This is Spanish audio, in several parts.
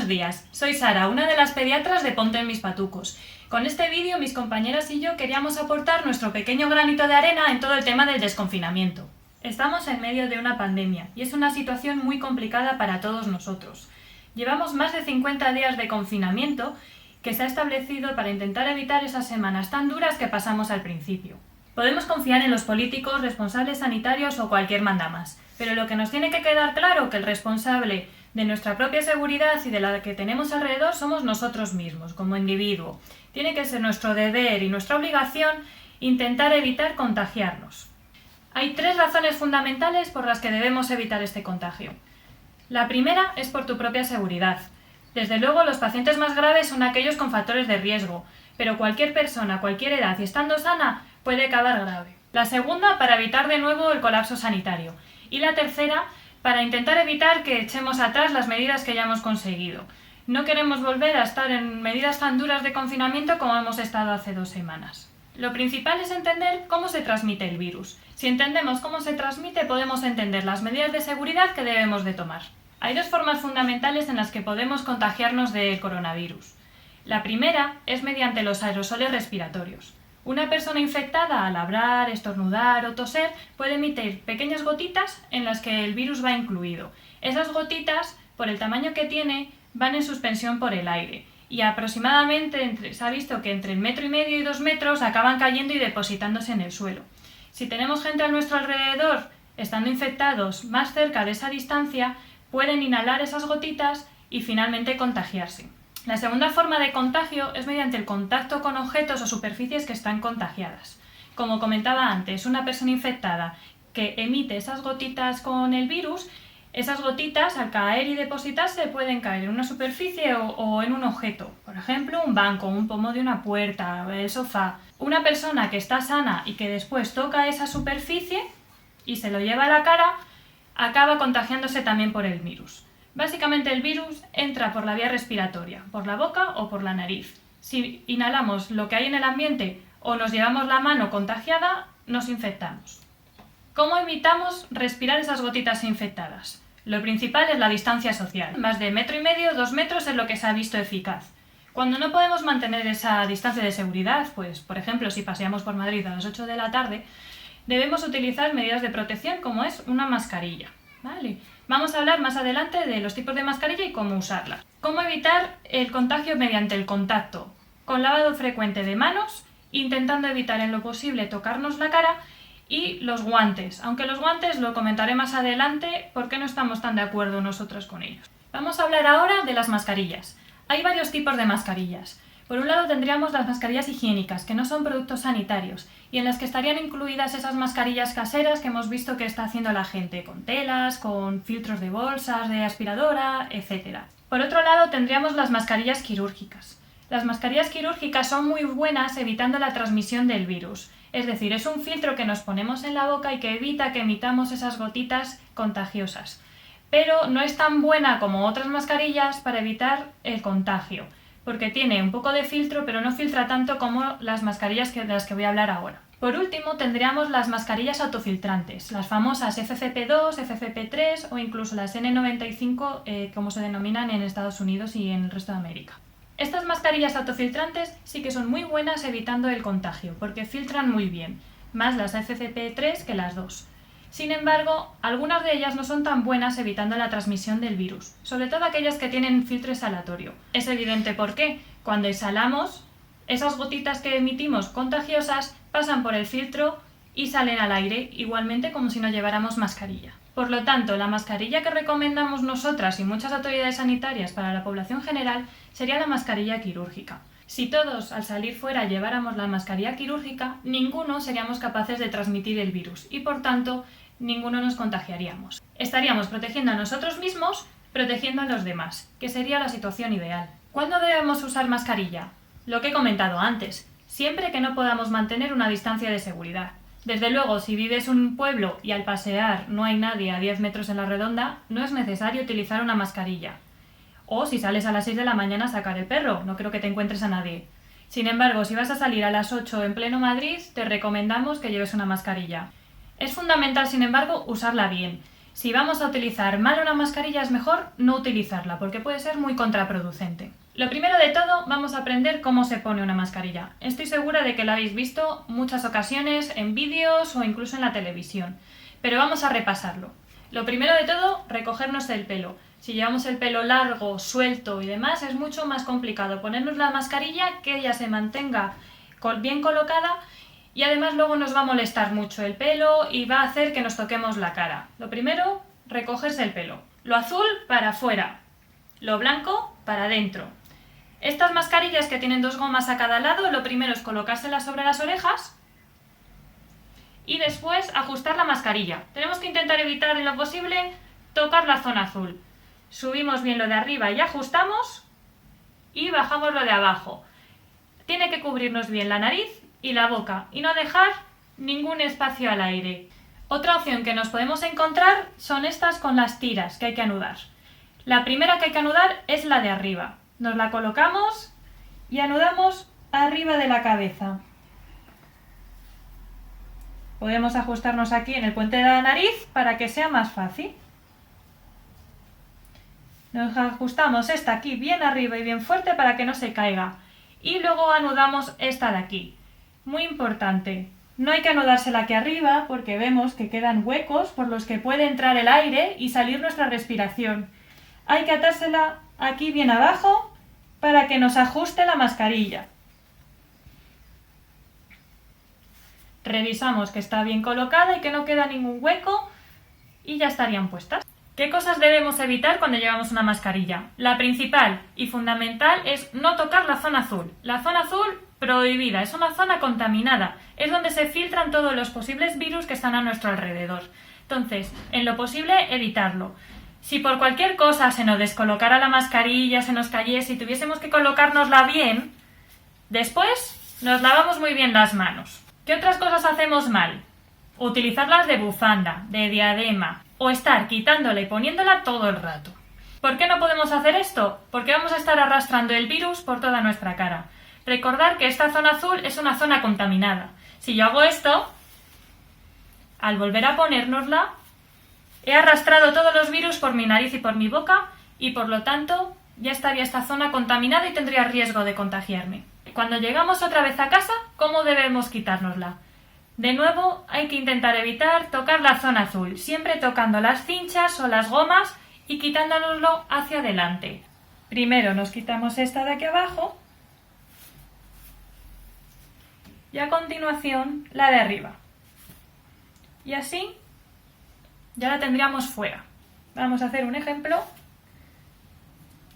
Buenos días, soy Sara, una de las pediatras de Ponte en mis patucos. Con este vídeo mis compañeras y yo queríamos aportar nuestro pequeño granito de arena en todo el tema del desconfinamiento. Estamos en medio de una pandemia y es una situación muy complicada para todos nosotros. Llevamos más de 50 días de confinamiento que se ha establecido para intentar evitar esas semanas tan duras que pasamos al principio. Podemos confiar en los políticos, responsables sanitarios o cualquier mandamás, pero lo que nos tiene que quedar claro que el responsable de nuestra propia seguridad y de la que tenemos alrededor somos nosotros mismos, como individuo. Tiene que ser nuestro deber y nuestra obligación intentar evitar contagiarnos. Hay 3 razones fundamentales por las que debemos evitar este contagio. La primera es por tu propia seguridad. Desde luego, los pacientes más graves son aquellos con factores de riesgo, pero cualquier persona, cualquier edad y estando sana puede acabar grave. La segunda, para evitar de nuevo el colapso sanitario. Y la tercera, para intentar evitar que echemos atrás las medidas que ya hemos conseguido. No queremos volver a estar en medidas tan duras de confinamiento como hemos estado hace 2 semanas. Lo principal es entender cómo se transmite el virus. Si entendemos cómo se transmite, podemos entender las medidas de seguridad que debemos de tomar. Hay 2 formas fundamentales en las que podemos contagiarnos del coronavirus. La primera es mediante los aerosoles respiratorios. Una persona infectada al hablar, estornudar o toser puede emitir pequeñas gotitas en las que el virus va incluido. Esas gotitas, por el tamaño que tiene, van en suspensión por el aire y aproximadamente se ha visto que entre 1,5 metros y 2 metros acaban cayendo y depositándose en el suelo. Si tenemos gente a nuestro alrededor estando infectados más cerca de esa distancia, pueden inhalar esas gotitas y finalmente contagiarse. La segunda forma de contagio es mediante el contacto con objetos o superficies que están contagiadas. Como comentaba antes, una persona infectada que emite esas gotitas con el virus, esas gotitas al caer y depositarse pueden caer en una superficie o en un objeto. Por ejemplo, un banco, un pomo de una puerta, el sofá. Una persona que está sana y que después toca esa superficie y se lo lleva a la cara, acaba contagiándose también por el virus. Básicamente el virus entra por la vía respiratoria, por la boca o por la nariz. Si inhalamos lo que hay en el ambiente o nos llevamos la mano contagiada, nos infectamos. ¿Cómo evitamos respirar esas gotitas infectadas? Lo principal es la distancia social. Más de 1,5 metros, 2 metros es lo que se ha visto eficaz. Cuando no podemos mantener esa distancia de seguridad, pues por ejemplo si paseamos por Madrid a las 8 de la tarde, debemos utilizar medidas de protección como es una mascarilla. ¿Vale? Vamos a hablar más adelante de los tipos de mascarilla y cómo usarlas. ¿Cómo evitar el contagio mediante el contacto? Con lavado frecuente de manos, intentando evitar en lo posible tocarnos la cara y los guantes. Aunque los guantes lo comentaré más adelante porque no estamos tan de acuerdo nosotras con ellos. Vamos a hablar ahora de las mascarillas. Hay varios tipos de mascarillas. Por un lado tendríamos las mascarillas higiénicas, que no son productos sanitarios, y en las que estarían incluidas esas mascarillas caseras que hemos visto que está haciendo la gente, con telas, con filtros de bolsas, de aspiradora, etc. Por otro lado tendríamos las mascarillas quirúrgicas. Las mascarillas quirúrgicas son muy buenas evitando la transmisión del virus, es decir, es un filtro que nos ponemos en la boca y que evita que emitamos esas gotitas contagiosas. Pero no es tan buena como otras mascarillas para evitar el contagio, porque tiene un poco de filtro, pero no filtra tanto como las mascarillas de las que voy a hablar ahora. Por último, tendríamos las mascarillas autofiltrantes, las famosas FFP2, FFP3 o incluso las N95, como se denominan en Estados Unidos y en el resto de América. Estas mascarillas autofiltrantes sí que son muy buenas evitando el contagio, porque filtran muy bien, más las FFP3 que las 2. Sin embargo, algunas de ellas no son tan buenas evitando la transmisión del virus, sobre todo aquellas que tienen filtro exhalatorio. Es evidente por qué. Cuando exhalamos, esas gotitas que emitimos contagiosas pasan por el filtro y salen al aire, igualmente como si no lleváramos mascarilla. Por lo tanto, la mascarilla que recomendamos nosotras y muchas autoridades sanitarias para la población general sería la mascarilla quirúrgica. Si todos al salir fuera lleváramos la mascarilla quirúrgica, ninguno seríamos capaces de transmitir el virus y por tanto ninguno nos contagiaríamos. Estaríamos protegiendo a nosotros mismos, protegiendo a los demás, que sería la situación ideal. ¿Cuándo debemos usar mascarilla? Lo que he comentado antes, siempre que no podamos mantener una distancia de seguridad. Desde luego, si vives en un pueblo y al pasear no hay nadie a 10 metros en la redonda, no es necesario utilizar una mascarilla. O si sales a las 6 de la mañana a sacar el perro, no creo que te encuentres a nadie. Sin embargo, si vas a salir a las 8 en pleno Madrid, te recomendamos que lleves una mascarilla. Es fundamental, sin embargo, usarla bien. Si vamos a utilizar mal una mascarilla es mejor no utilizarla porque puede ser muy contraproducente. Lo primero de todo vamos a aprender cómo se pone una mascarilla. Estoy segura de que lo habéis visto muchas ocasiones en vídeos o incluso en la televisión, pero vamos a repasarlo. Lo primero de todo, recogernos el pelo. Si llevamos el pelo largo, suelto y demás, es mucho más complicado ponernos la mascarilla, que ella se mantenga bien colocada y además luego nos va a molestar mucho el pelo y va a hacer que nos toquemos la cara. Lo primero, recogerse el pelo. Lo azul para afuera, lo blanco para adentro. Estas mascarillas que tienen 2 gomas a cada lado, lo primero es colocárselas sobre las orejas y después ajustar la mascarilla. Tenemos que intentar evitar en lo posible tocar la zona azul. Subimos bien lo de arriba y ajustamos y bajamos lo de abajo. Tiene que cubrirnos bien la nariz y la boca y no dejar ningún espacio al aire. Otra opción que nos podemos encontrar son estas con las tiras que hay que anudar. La primera que hay que anudar es la de arriba. Nos la colocamos y anudamos arriba de la cabeza. Podemos ajustarnos aquí en el puente de la nariz para que sea más fácil. Nos ajustamos esta aquí bien arriba y bien fuerte para que no se caiga. Y luego anudamos esta de aquí. Muy importante, no hay que anudársela aquí arriba porque vemos que quedan huecos por los que puede entrar el aire y salir nuestra respiración. Hay que atársela aquí bien abajo para que nos ajuste la mascarilla. Revisamos que está bien colocada y que no queda ningún hueco y ya estarían puestas. ¿Qué cosas debemos evitar cuando llevamos una mascarilla? La principal y fundamental es no tocar la zona azul. La zona azul prohibida, es una zona contaminada, es donde se filtran todos los posibles virus que están a nuestro alrededor. Entonces, en lo posible, evitarlo. Si por cualquier cosa se nos descolocara la mascarilla, se nos cayese y tuviésemos que colocárnosla bien, después nos lavamos muy bien las manos. ¿Qué otras cosas hacemos mal? Utilizarlas de bufanda, de diadema o estar quitándola y poniéndola todo el rato. ¿Por qué no podemos hacer esto? Porque vamos a estar arrastrando el virus por toda nuestra cara. Recordar que esta zona azul es una zona contaminada. Si yo hago esto, al volver a ponérnosla, he arrastrado todos los virus por mi nariz y por mi boca y por lo tanto ya estaría esta zona contaminada y tendría riesgo de contagiarme. Cuando llegamos otra vez a casa, ¿cómo debemos quitárnosla? De nuevo, hay que intentar evitar tocar la zona azul, siempre tocando las cinchas o las gomas y quitándonoslo hacia adelante. Primero nos quitamos esta de aquí abajo y a continuación la de arriba. Y así ya la tendríamos fuera. Vamos a hacer un ejemplo.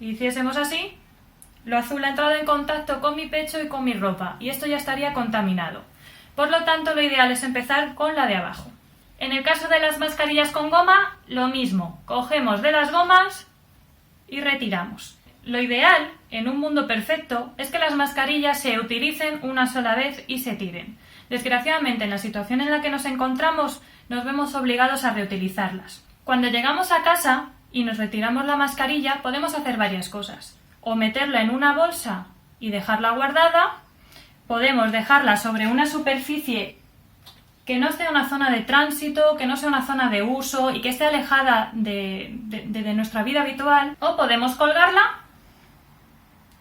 Si hiciésemos así, lo azul ha entrado en contacto con mi pecho y con mi ropa y esto ya estaría contaminado. Por lo tanto, lo ideal es empezar con la de abajo. En el caso de las mascarillas con goma, lo mismo. Cogemos de las gomas y retiramos. Lo ideal, en un mundo perfecto, es que las mascarillas se utilicen una sola vez y se tiren. Desgraciadamente, en la situación en la que nos encontramos, nos vemos obligados a reutilizarlas. Cuando llegamos a casa y nos retiramos la mascarilla, podemos hacer varias cosas. O meterla en una bolsa y dejarla guardada. Podemos dejarla sobre una superficie que no sea una zona de tránsito, que no sea una zona de uso y que esté alejada de nuestra vida habitual. O podemos colgarla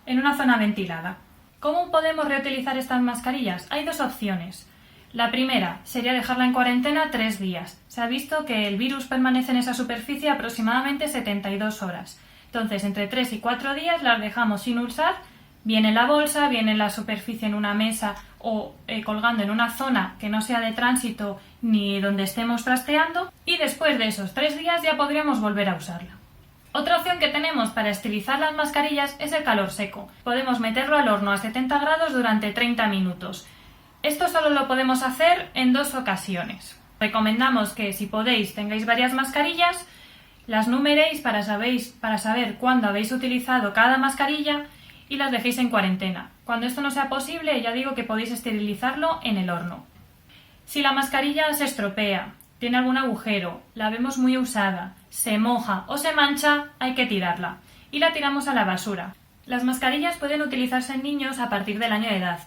en una zona ventilada. ¿Cómo podemos reutilizar estas mascarillas? Hay 2 opciones. La primera sería dejarla en cuarentena 3 días. Se ha visto que el virus permanece en esa superficie aproximadamente 72 horas. Entonces, entre 3 y 4 días las dejamos sin usar, bien en la bolsa, bien en la superficie en una mesa o colgando en una zona que no sea de tránsito ni donde estemos trasteando, y después de esos 3 días ya podríamos volver a usarla. Otra opción que tenemos para estilizar las mascarillas es el calor seco. Podemos meterlo al horno a 70 grados durante 30 minutos. Esto solo lo podemos hacer en 2 ocasiones. Recomendamos que si podéis tengáis varias mascarillas, las numeréis para saber cuándo habéis utilizado cada mascarilla y las dejéis en cuarentena. Cuando esto no sea posible, ya digo que podéis esterilizarlo en el horno. Si la mascarilla se estropea, tiene algún agujero, la vemos muy usada, se moja o se mancha, hay que tirarla y la tiramos a la basura. Las mascarillas pueden utilizarse en niños a partir del año de edad,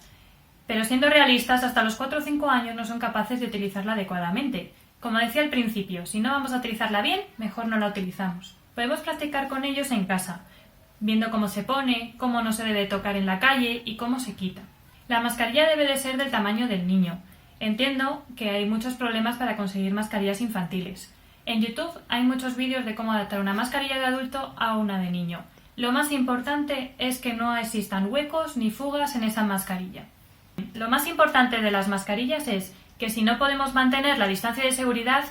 pero siendo realistas, hasta los 4 o 5 años no son capaces de utilizarla adecuadamente. Como decía al principio, si no vamos a utilizarla bien, mejor no la utilizamos. Podemos practicar con ellos en casa, viendo cómo se pone, cómo no se debe tocar en la calle y cómo se quita. La mascarilla debe de ser del tamaño del niño. Entiendo que hay muchos problemas para conseguir mascarillas infantiles. En YouTube hay muchos vídeos de cómo adaptar una mascarilla de adulto a una de niño. Lo más importante es que no existan huecos ni fugas en esa mascarilla. Lo más importante de las mascarillas es que si no podemos mantener la distancia de seguridad,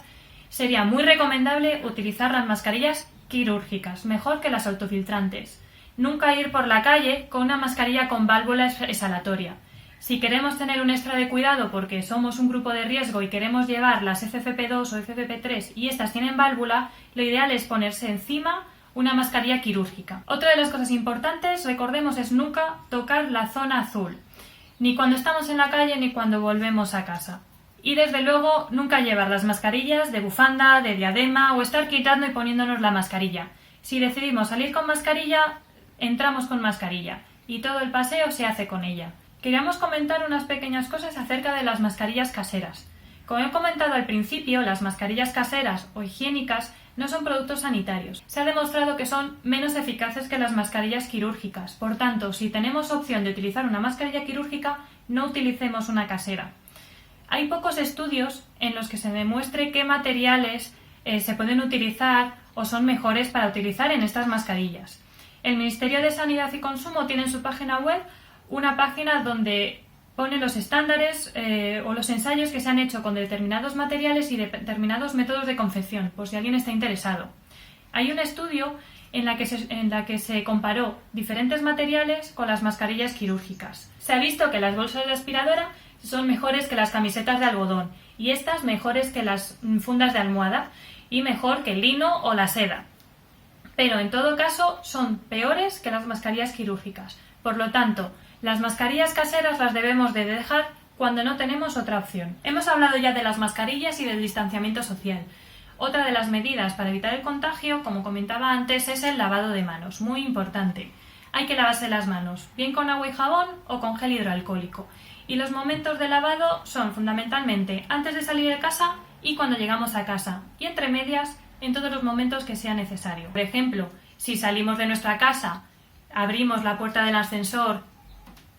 sería muy recomendable utilizar las mascarillas quirúrgicas, mejor que las autofiltrantes. Nunca ir por la calle con una mascarilla con válvula exhalatoria. Si queremos tener un extra de cuidado porque somos un grupo de riesgo y queremos llevar las FFP2 o FFP3 y estas tienen válvula, lo ideal es ponerse encima una mascarilla quirúrgica. Otra de las cosas importantes, recordemos, es nunca tocar la zona azul, ni cuando estamos en la calle ni cuando volvemos a casa. Y desde luego nunca llevar las mascarillas de bufanda, de diadema o estar quitando y poniéndonos la mascarilla. Si decidimos salir con mascarilla, entramos con mascarilla y todo el paseo se hace con ella. Queríamos comentar unas pequeñas cosas acerca de las mascarillas caseras. Como he comentado al principio, las mascarillas caseras o higiénicas no son productos sanitarios. Se ha demostrado que son menos eficaces que las mascarillas quirúrgicas. Por tanto, si tenemos opción de utilizar una mascarilla quirúrgica, no utilicemos una casera. Hay pocos estudios en los que se demuestre qué materiales se pueden utilizar o son mejores para utilizar en estas mascarillas. El Ministerio de Sanidad y Consumo tiene en su página web una página donde pone los estándares o los ensayos que se han hecho con determinados materiales y determinados métodos de confección, por si alguien está interesado. Hay un estudio en la que se comparó diferentes materiales con las mascarillas quirúrgicas. Se ha visto que las bolsas de aspiradora son mejores que las camisetas de algodón y estas mejores que las fundas de almohada y mejor que el lino o la seda. Pero en todo caso son peores que las mascarillas quirúrgicas. Por lo tanto, las mascarillas caseras las debemos de dejar cuando no tenemos otra opción. Hemos hablado ya de las mascarillas y del distanciamiento social. Otra de las medidas para evitar el contagio, como comentaba antes, es el lavado de manos, muy importante. Hay que lavarse las manos, bien con agua y jabón o con gel hidroalcohólico. Y los momentos de lavado son fundamentalmente antes de salir de casa y cuando llegamos a casa, y entre medias en todos los momentos que sea necesario. Por ejemplo, si salimos de nuestra casa, abrimos la puerta del ascensor,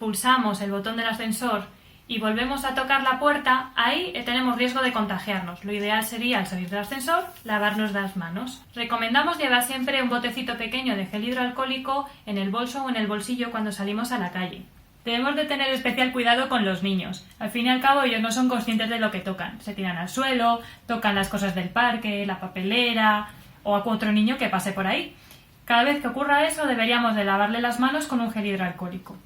pulsamos el botón del ascensor y volvemos a tocar la puerta, ahí tenemos riesgo de contagiarnos. Lo ideal sería, al salir del ascensor, lavarnos las manos. Recomendamos llevar siempre un botecito pequeño de gel hidroalcohólico en el bolso o en el bolsillo cuando salimos a la calle. Debemos de tener especial cuidado con los niños. Al fin y al cabo ellos no son conscientes de lo que tocan. Se tiran al suelo, tocan las cosas del parque, la papelera o a otro niño que pase por ahí. Cada vez que ocurra eso deberíamos de lavarle las manos con un gel hidroalcohólico.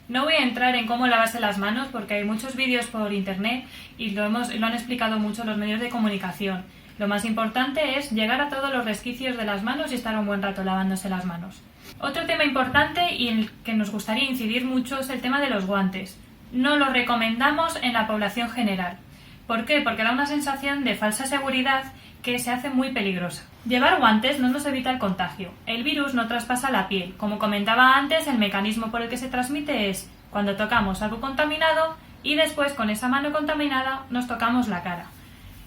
No voy a entrar en cómo lavarse las manos porque hay muchos vídeos por internet y lo han explicado mucho los medios de comunicación. Lo más importante es llegar a todos los resquicios de las manos y estar un buen rato lavándose las manos. Otro tema importante y en el que nos gustaría incidir mucho es el tema de los guantes. No los recomendamos en la población general. ¿Por qué? Porque da una sensación de falsa seguridad que se hace muy peligrosa. Llevar guantes no nos evita el contagio. El virus no traspasa la piel. Como comentaba antes, el mecanismo por el que se transmite es cuando tocamos algo contaminado y después con esa mano contaminada nos tocamos la cara.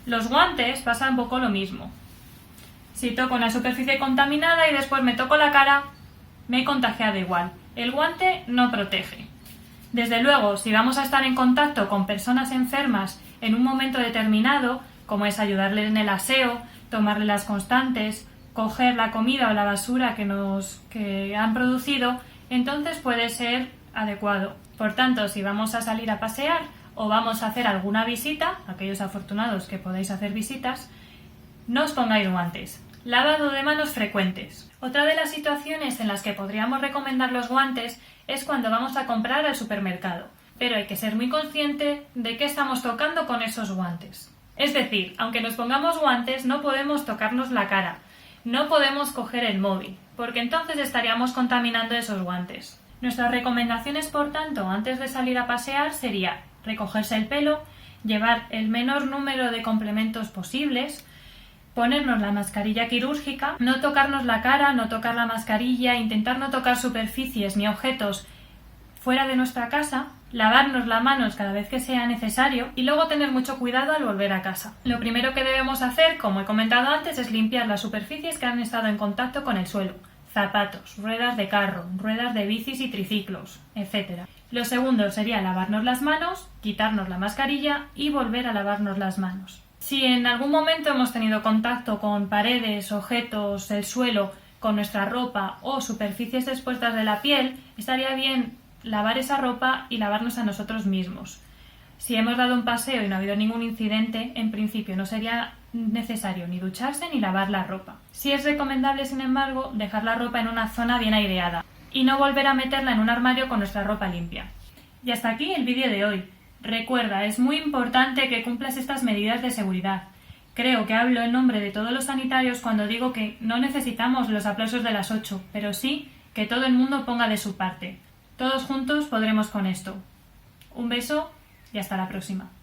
Los guantes pasa un poco lo mismo. Si toco una superficie contaminada y después me toco la cara, me he contagiado igual. El guante no protege. Desde luego, si vamos a estar en contacto con personas enfermas en un momento determinado, como es ayudarles en el aseo, tomarle las constantes, coger la comida o la basura que han producido, entonces puede ser adecuado. Por tanto, si vamos a salir a pasear o vamos a hacer alguna visita, aquellos afortunados que podáis hacer visitas, no os pongáis guantes. Lavado de manos frecuentes. Otra de las situaciones en las que podríamos recomendar los guantes es cuando vamos a comprar al supermercado, pero hay que ser muy consciente de qué estamos tocando con esos guantes. Es decir, aunque nos pongamos guantes, no podemos tocarnos la cara, no podemos coger el móvil, porque entonces estaríamos contaminando esos guantes. Nuestras recomendaciones, por tanto, antes de salir a pasear sería recogerse el pelo, llevar el menor número de complementos posibles, ponernos la mascarilla quirúrgica, no tocarnos la cara, no tocar la mascarilla, intentar no tocar superficies ni objetos fuera de nuestra casa lavarnos las manos cada vez que sea necesario y luego tener mucho cuidado al volver a casa. Lo primero que debemos hacer, como he comentado antes, es limpiar las superficies que han estado en contacto con el suelo. Zapatos, ruedas de carro, ruedas de bicis y triciclos, etc. Lo segundo sería lavarnos las manos, quitarnos la mascarilla y volver a lavarnos las manos. Si en algún momento hemos tenido contacto con paredes, objetos, el suelo, con nuestra ropa o superficies expuestas de la piel, estaría bien lavar esa ropa y lavarnos a nosotros mismos. Si hemos dado un paseo y no ha habido ningún incidente, en principio no sería necesario ni ducharse ni lavar la ropa. Sí es recomendable, sin embargo, dejar la ropa en una zona bien aireada y no volver a meterla en un armario con nuestra ropa limpia. Y hasta aquí el vídeo de hoy. Recuerda, es muy importante que cumplas estas medidas de seguridad. Creo que hablo en nombre de todos los sanitarios cuando digo que no necesitamos los aplausos de las 8, pero sí que todo el mundo ponga de su parte. Todos juntos podremos con esto. Un beso y hasta la próxima.